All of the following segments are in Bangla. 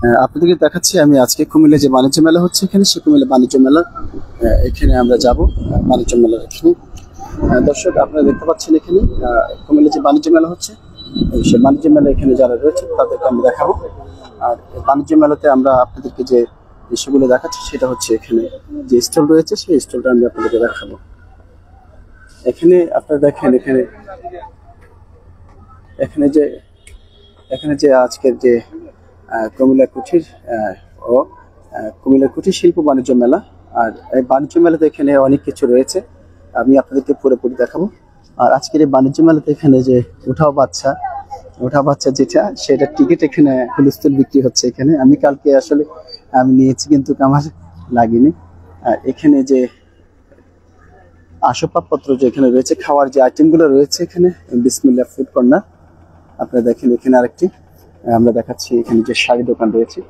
আপনাদেরকে দেখাচ্ছি আমি আজকে কুমিল্লা যে বাণিজ্য মেলা হচ্ছে এখানে, সে কুমিল্লা বাণিজ্য মেলা এখানে আমরা যাব। বাণিজ্য মেলার এখানে দর্শক আপনারা দেখতে পাচ্ছেন এখানে কুমিল্লা যে বাণিজ্য মেলা হচ্ছে, সে বাণিজ্য মেলা এখানে যারা রয়েছে তাদেরকে আমি দেখাবো। আর বাণিজ্য মেলাতে আমরা আপনাদেরকে যে দৃশ্যগুলো দেখাচ্ছি সেটা হচ্ছে এখানে যে স্টল রয়েছে সেই স্টলটা আমি আপনাদেরকে দেখাবো। এখানে আপনারা দেখেন এখানে যে আজকের যে কুমিল্লা কুটির শিল্প বাণিজ্য মেলা, আর এই বাণিজ্য মেলাতে এখানে অনেক কিছু রয়েছে, আমি আপনাদেরকে পুরোপুরি দেখাবো। আর আজকের এই বাণিজ্য মেলাতে এখানে যে উঠাও বাচ্চা যেটা, সেটা টিকিট এখানে হুলস্থুল বিক্রি হচ্ছে এখানে। আমি কালকে আসলে আমি নিয়েছি কিন্তু আমার লাগেনি। আর এখানে যে আসবাবপত্র যে এখানে রয়েছে, খাওয়ার যে আইটেমগুলো রয়েছে এখানে, বিসমিল্লাহ ফুড কর্নার আপনারা দেখেন। এখানে আরেকটি আমরা দেখাচ্ছি, এখানে যে শাড়ি দোকান রয়েছে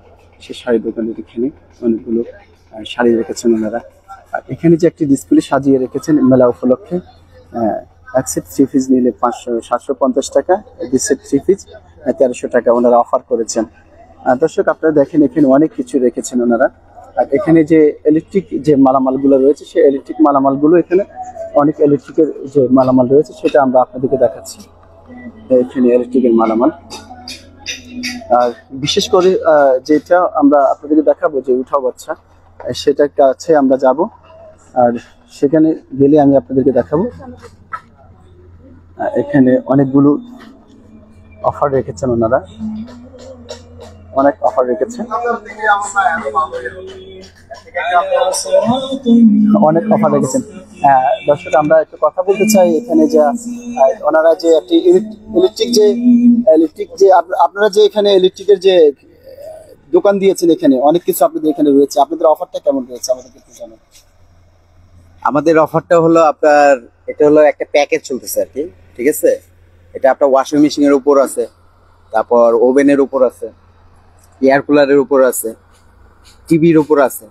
সেই শাড়ি দোকানের এখানে অনেকগুলো শাড়ি রেখেছেন ওনারা। আর এখানে যে একটি ডিসপ্লে সাজিয়ে রেখেছেন মেলা উপলক্ষে, এক সেট 3 পিস নিলে 750 টাকা, 2 সেট 3 পিস 1300 টাকা ওনারা অফার করেছেন। দর্শক আপনারা দেখেন এখানে অনেক কিছু রেখেছেন ওনারা। আর এখানে যে ইলেকট্রিক যে মালামালগুলো রয়েছে, সেই ইলেকট্রিক মালামালগুলো এখানে অনেক ইলেকট্রিকের যে মালামাল রয়েছে সেটা আমরা আপনাদেরকে দেখাচ্ছি। এখানে ইলেকট্রিকের মালামাল, আর বিশেষ করে যেটা আমরা আপনাদেরকে দেখাবো যে উঠাও বাচ্চা, সেটার কাছে আমরা যাব। আর সেখানে গেলে আমি আপনাদেরকে দেখাবো। এখানে অনেকগুলো অফার রেখেছেন ওনারা, অনেক অফার রেখেছেন, অনেক অফার রেখেছেন। দর্শক আমরা একটু কথা বলতে চাই, এখানে যা ওনারা যে একটি ইলেকট্রিক যে আপনারা যে এখানে ইলেকট্রিকের যে দোকান দিয়েছেন, এখানে অনেক কিছু আপনাদের এখানে রয়েছে, আপনাদের অফারটা কেমন রয়েছে আমাদেরকে একটু জানান। আমাদের অফারটা হলো আপনার, এটা হলো একটা প্যাকেজ চলতেছে আর কি, ঠিক আছে। এটা আপনার ওয়াশিং মেশিনের উপর আছে, তারপর ওভেনের উপর আছে, এয়ার কুলারের উপর আছে, টিভির উপর আছে,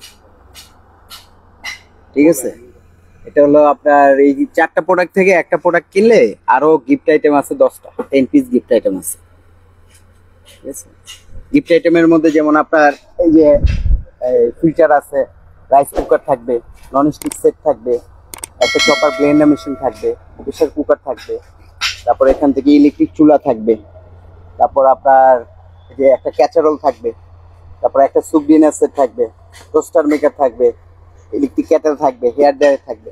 ঠিক আছে। এটা হলো আপনার এই 4টা প্রোডাক্ট থেকে একটা প্রোডাক্ট কিনলে আরো গিফট আইটেম আছে 10টা, 10 পিস গিফট আইটেম আছে, ঠিক আছে। গিফট আইটেমের মধ্যে যেমন আপনার এই যে ফিল্টার আছে, রাইস কুকার থাকবে, ননস্টিক সেট থাকবে, একটা চপার ব্লেন্ডার মেশিন থাকবে, প্রেসার কুকার থাকবে, তারপর এখান থেকে ইলেকট্রিক চুলা থাকবে, তারপর আপনার যে একটা ক্যাচারোল থাকবে, তারপর একটা সুপ ডিনার সেট থাকবে, টোস্টার মেকার থাকবে, ইলেকট্রিক কেটেল থাকবে, হেয়ার ড্রায়ার থাকবে।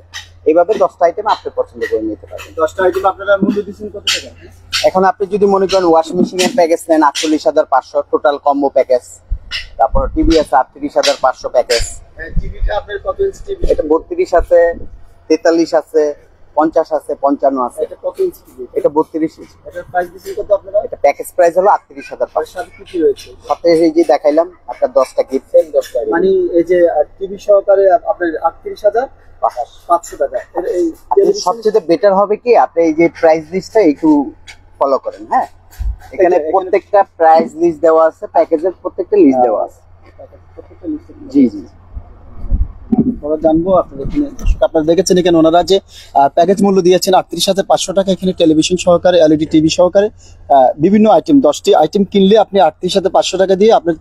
এইভাবে 10টা আইটেম আপনি পছন্দ করে নিতে পারবেন। 10টা আইটেম আপনারা মূল্য দিচ্ছেন কত টাকা? এখন আপনি যদি মনে করেন ওয়াশিং মেশিনের প্যাকেজ নেন 48,500 টোটাল কম্বো প্যাকেজ, তারপর টিভি আছে 38,500 প্যাকেজ। টিভিটা আপনার কত ইঞ্চি টিভি? এটা 32 আছে, 43 আছে, 50 আছে, 55 আছে। এটা কত ইঞ্চি টিভি? এটা 32 ইঞ্চি। এটার প্রাইস দিচ্ছেন কত আপনারা? এটা প্যাকেজ প্রাইস হলো 38,500। সাথে কি কি রয়েছে? সাথে এই যে দেখাইলাম আপনার 10টা গিফট সেট, 10টা মানে এই যে টিভি সহকারে আপনার 38,500 টাকা। এই সবচেয়ে বেটার হবে কি আপনি এই যে প্রাইস লিস্টটা একটু ফলো করেন। হ্যাঁ, এখানে প্রত্যেকটা প্রাইস লিস্ট দেওয়া আছে, প্যাকেজের প্রত্যেকটা লিস্ট দেওয়া আছে। জি জি, আমরা জানবো আপনাদের এখানে। আপনারা দেখেছেন এখানে ওনারা যে প্যাকেজ মূল্য দিয়েছেন 38,500 টাকা। এখানে টেলিভিশন সহকারে, এলইডি টিভি সহকারে বিভিন্ন আইটেম, 10টি আইটেম কিনলে আপনি 38,500 টাকা দিয়ে আপনার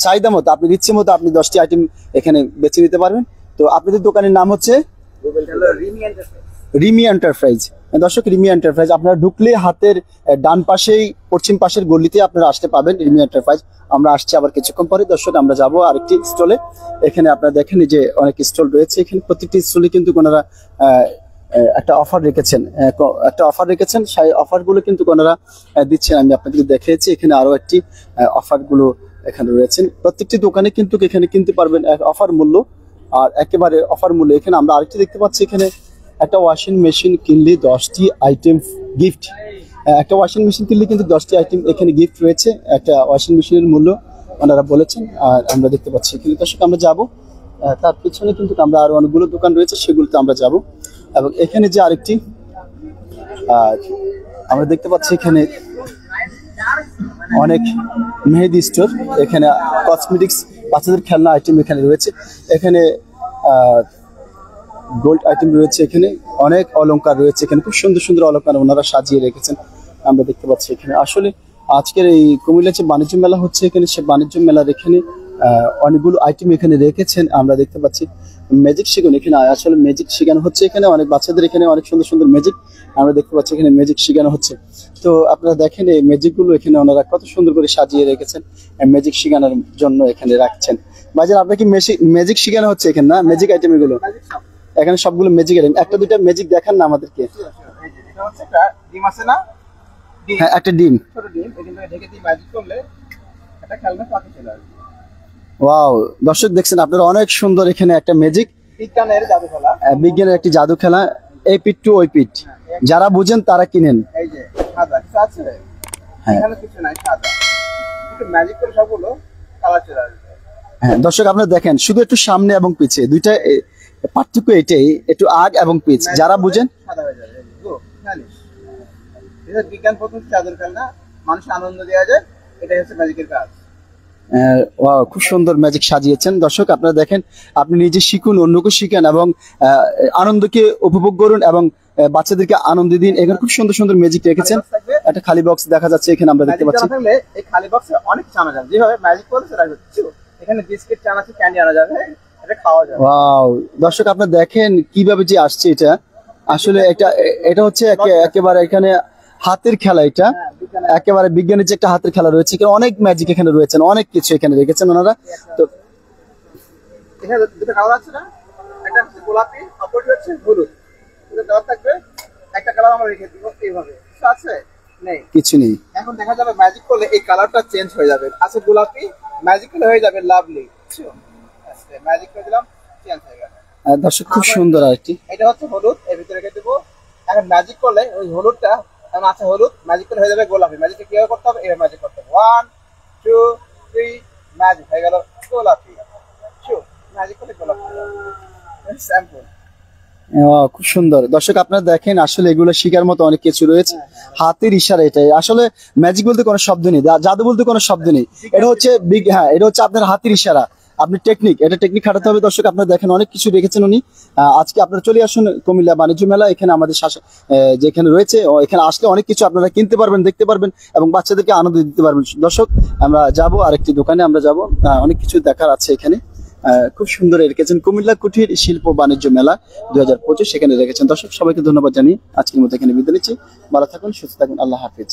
চাহিদা মতো, আপনার ইচ্ছে মতো আপনি 10টি আইটেম এখানে বেছে নিতে পারবেন। তো আপনাদের দোকানের নাম হচ্ছে রিমি এন্টারপ্রাইজ। দর্শক, রিমি এন্টারপ্রাইজ আপনারা ঢুকলে হাতের ডান পাশেই পশ্চিম পাশের গলিতে আপনারা আসতে পাবেন রিমি এন্টারপ্রাইজ। আমরা আসছি আবার কিছুক্ষণ পরে। দর্শক আমরা যাব আরেকটি স্টলে। এখানে আপনারা দেখেন যে অনেক স্টল রয়েছে, এখানে প্রত্যেকটি স্টলে কিন্তু ওনারা একটা অফার রেখেছেন, সেই অফারগুলো কিন্তু ওনারা দিচ্ছেন। আমি আপনাদেরকে দেখিয়েছি, এখানে আরো একটি অফারগুলো এখানে রয়েছেন। প্রত্যেকটি দোকানে কিন্তু এখানে কিনতে পারবেন অফার মূল্য, আর একেবারে অফার মূল্য। এখানে আমরা আরেকটি দেখতে পাচ্ছি, এখানে একটা ওয়াশিং মেশিন কিনলে 10টি আইটেম গিফট। একটা ওয়াশিং মেশিন কিনলে কিন্তু 10টি আইটেম এখানে গিফট রয়েছে। একটা ওয়াশিং মেশিনের মূল্য ওনারা বলেছেন, আর আমরা দেখতে পাচ্ছি এখানে। দর্শক আমরা যাব, তার পিছনে কিন্তু আমরা আরো অনেকগুলো দোকান রয়েছে, সেগুলোতে আমরা যাব। এবং এখানে যে আরেকটি আমরা দেখতে পাচ্ছি, এখানে অনেক মেহেদি স্টোর, এখানে কসমেটিক্স, বাচ্চাদের খেলনা আইটেম এখানে রয়েছে। এখানে গোল্ড আইটেম রয়েছে, এখানে অনেক অলংকার রয়েছে, এখানে খুব সুন্দর সুন্দর অলংকার ওনারা সাজিয়ে রেখেছেন, আমরা দেখতে পাচ্ছি এখানে। আসলে আজকের এই কুমিল্লা যে বাণিজ্য মেলা হচ্ছে এখানে, সে বাণিজ্য মেলার এখানে অনেকগুলো আইটেম এখানে রেখেছেন আমরা দেখতে পাচ্ছি। ম্যাজিক শেখানো এখানে, আসলে ম্যাজিক শেখানো হচ্ছে এখানে, অনেক বাচ্চাদের এখানে অনেক সুন্দর সুন্দর ম্যাজিক আমরা দেখতে পাচ্ছি এখানে ম্যাজিক শেখানো হচ্ছে। তো আপনারা দেখেন এই ম্যাজিক গুলো এখানে ওনারা কত সুন্দর করে সাজিয়ে রেখেছেন, ম্যাজিক শেখানোর জন্য এখানে রাখছেন। ভাইজান আপনার কি ম্যাজিক শেখানো হচ্ছে এখানে না? ম্যাজিক আইটেম এগুলো এখানে সবগুলো ম্যাজিক আইটেম, একটা দুইটা ম্যাজিক দেখান না আমাদেরকে। এটা হচ্ছে একটা ডিম আছে না, হ্যাঁ একটা ডিম, ছোট ডিম, এই ডিমটা ঢেকে দিয়ে ম্যাজিক করলে একটা খেলনা পাখি চলে আসবে। ওয়াও, দর্শক দেখছেন আপনারা অনেক সুন্দর এখানে একটা ম্যাজিক, বিজ্ঞানের জাদু খেলা, বিজ্ঞানের একটি জাদু খেলা, এই পিঠ টু ওই পিঠ, যারা বুঝেন তারা কিনেন। এই যে সাদা কিছু আছে, হ্যাঁ। এখানে কিছু নাই, সাদা একটু ম্যাজিক করে সবগুলো কালার চলে আসবে। হ্যাঁ দর্শক আপনারা দেখেন শুধু একটু সামনে এবং পিছে দুইটা পার্থক্য এটাই, একটু আগ এবং পিছ, যারা বুঝেন সাদা হয়ে যাবে। জানিস এটা বিজ্ঞান প্রথম জাদুর খেলনা, মানুষের আনন্দ দেওয়া যায়, এটা হচ্ছে ম্যাজিকের কাজ। ওয়াও, খুব সুন্দর ম্যাজিক সাজিয়েছেন। দর্শক আপনারা দেখেন, আপনি নিজে শিখুন, অন্যকে শিখেন এবং আনন্দকে উপভোগ করুন এবং বাচ্চাদেরকে আনন্দ দিন। এখানে খুব সুন্দর সুন্দর ম্যাজিক রেখেছেন। একটা খালি বক্স দেখা যাচ্ছে এখানে আমরা দেখতে পাচ্ছি। এই খালি বক্সে অনেক চানা যাবে, যেভাবে ম্যাজিক করে সেটা হচ্ছে এখানে বিস্কিট চানাচি ক্যান্ডি আনা যাবে, এটা খাওয়া যাবে। ওয়াও, দর্শক আপনারা দেখেন কিভাবে যে আসছে এটা, আসলে এটা হচ্ছে একেবারে এখানে হাতের খেলা, এটা একেবারে বিজ্ঞানের যে একটা হাতের খেলা রয়েছে, এখানে অনেক ম্যাজিক এখানে রয়েছে, অনেক কিছু এখানে রেখেছেন ওনারা। তো এখানে দুটো কালার আছে না, একটা হচ্ছে গোলাপি, অপরটি হচ্ছে হলুদ, এটা দেওয়া থাকবে। একটা কালার আমরা রেখে দিব এইভাবে, কিছু আছে নেই, কিছু নেই। এখন দেখা যাবে ম্যাজিক করলে এই কালারটা চেঞ্জ হয়ে যাবে। আছে গোলাপি, ম্যাজিক করলে হয়ে যাবে লাভলি, ম্যাজিক করে দিলাম, চেঞ্জ হয়ে গেল। দর্শক খুব সুন্দর আরেকটি, এটা হচ্ছে হলুদ, এর ভিতরে রেখে দেবো। এখন ম্যাজিক করলে ওই হলুদটা, এখন আছে হলুদ, ম্যাজিক করলে হয়ে যাবে গোলাপি। ম্যাজিকটা কিভাবে করতে হবে, এভাবে ম্যাজিক করতে হবে। 1 2 3 ম্যাজিক হয়ে গেল গোলাপি। ম্যাজিক করলে গোলাপি, স্যাম্পল। খুব সুন্দর। দর্শক আপনারা দেখেন আসলে এগুলো শিকার মতো অনেক কিছু রয়েছে, হাতের ইশারা। এটাই আসলে ম্যাজিক বলতে কোনো শব্দ নেই, জাদু বলতে কোনো শব্দ নেই, এটা হচ্ছে হ্যাঁ এটা হচ্ছে আপনার হাতের ইশারা, আপনি টেকনিক, এটা টেকনিক খাটাতে হবে। দর্শক আপনারা দেখেন অনেক কিছু রেখেছেন উনি। আজকে আপনারা চলে আসুন কুমিল্লা বাণিজ্য মেলা, এখানে আমাদের যেখানে রয়েছে, এখানে আসলে অনেক কিছু আপনারা কিনতে পারবেন, দেখতে পারবেন এবং বাচ্চাদেরকে আনন্দ দিতে পারবেন। দর্শক আমরা যাব আরেকটি দোকানে, আমরা যাব, অনেক কিছু দেখার আছে এখানে। খুব সুন্দর রেখেছেন কুমিল্লা কুটির শিল্প বাণিজ্য মেলা 2025 সেখানে রেখেছেন। দর্শক সবাইকে ধন্যবাদ জানিয়ে আজকের মতো এখানে বিদায় নিচ্ছি। ভালো থাকুন, সুস্থ থাকুন, আল্লাহ হাফিজ।